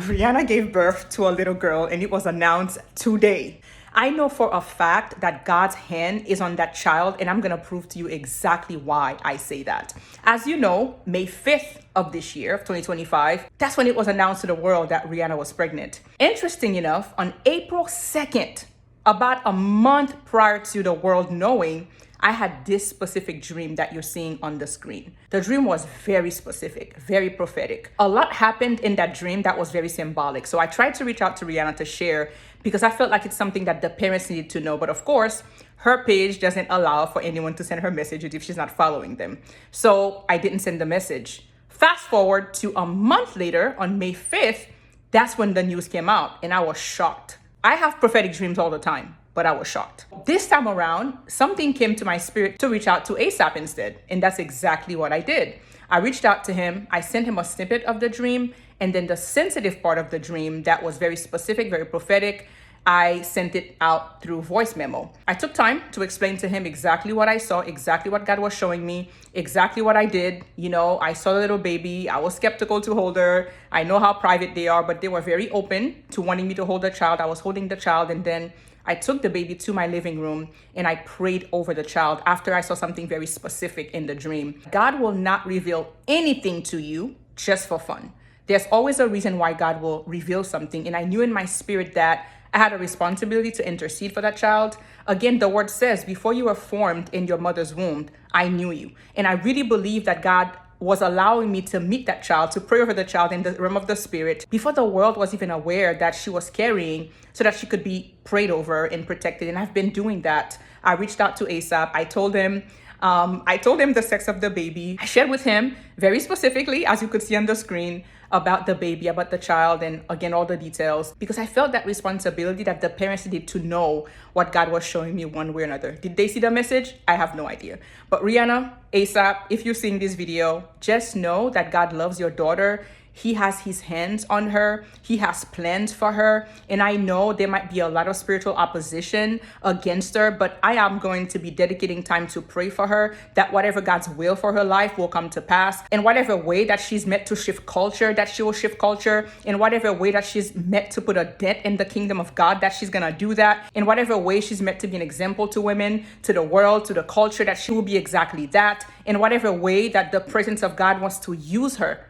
Rihanna gave birth to a little girl and it was announced today. I know for a fact that God's hand is on that child, and I'm going to prove to you exactly why I say that. As you know, May 5th of this year, of 2025, that's when it was announced to the world that Rihanna was pregnant. Interesting enough, on April 2nd, about a month prior to the world knowing, I had this specific dream that you're seeing on the screen. The dream was very specific, very prophetic. A lot happened in that dream that was very symbolic. So I tried to reach out to Rihanna to share because I felt like it's something that the parents needed to know. But of course, her page doesn't allow for anyone to send her messages if she's not following them. So I didn't send the message. Fast forward to a month later, on May 5th, that's when the news came out and I was shocked. I have prophetic dreams all the time, but I was shocked. This time around, something came to my spirit to reach out to ASAP instead. And that's exactly what I did. I reached out to him. I sent him a snippet of the dream. And then the sensitive part of the dream that was very specific, very prophetic, I sent it out through voice memo. I took time to explain to him exactly what I saw, exactly what God was showing me, exactly what I did. You know, I saw the little baby. I was skeptical to hold her. I know how private they are, but they were very open to wanting me to hold the child. I was holding the child, and then I took the baby to my living room and I prayed over the child after I saw something very specific in the dream. God will not reveal anything to you just for fun. There's always a reason why God will reveal something. And I knew in my spirit that I had a responsibility to intercede for that child. Again, the word says, before you were formed in your mother's womb, I knew you. And I really believe that God was allowing me to meet that child, to pray over the child in the realm of the spirit before the world was even aware that she was carrying, so that she could be prayed over and protected. And I've been doing that. I reached out to ASAP. I told him the sex of the baby. I shared with him very specifically, as you could see on the screen, about the baby, about the child, and again, all the details, because I felt that responsibility that the parents needed to know what God was showing me one way or another. Did they see the message? I have no idea. But Rihanna, ASAP, if you're seeing this video, just know that God loves your daughter. He has his hands on her. He has plans for her. And I know there might be a lot of spiritual opposition against her, but I am going to be dedicating time to pray for her, that whatever God's will for her life will come to pass. In whatever way that she's meant to shift culture, that she will shift culture. In whatever way that she's meant to put a dent in the kingdom of God, that she's going to do that. In whatever way she's meant to be an example to women, to the world, to the culture, that she will be exactly that. In whatever way that the presence of God wants to use her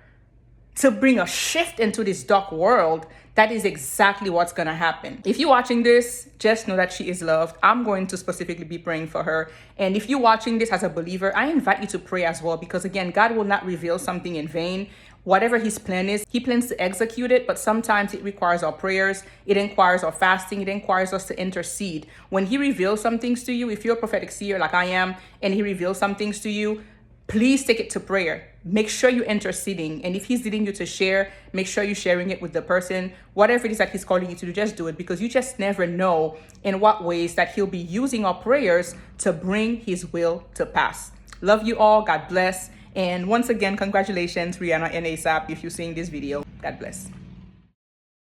to bring a shift into this dark world, that is exactly what's going to happen. If you're watching this, just know that she is loved. I'm going to specifically be praying for her. And if you're watching this as a believer, I invite you to pray as well, because again, God will not reveal something in vain. Whatever his plan is, he plans to execute it, but sometimes it requires our prayers, it requires our fasting, it requires us to intercede. When he reveals some things to you, if you're a prophetic seer like I am, and he reveals some things to you, please take it to prayer. Make sure you're interceding. And if he's leading you to share, make sure you're sharing it with the person. Whatever it is that he's calling you to do, just do it, because you just never know in what ways that he'll be using our prayers to bring his will to pass. Love you all. God bless. And once again, congratulations, Rihanna and ASAP, if you're seeing this video. God bless.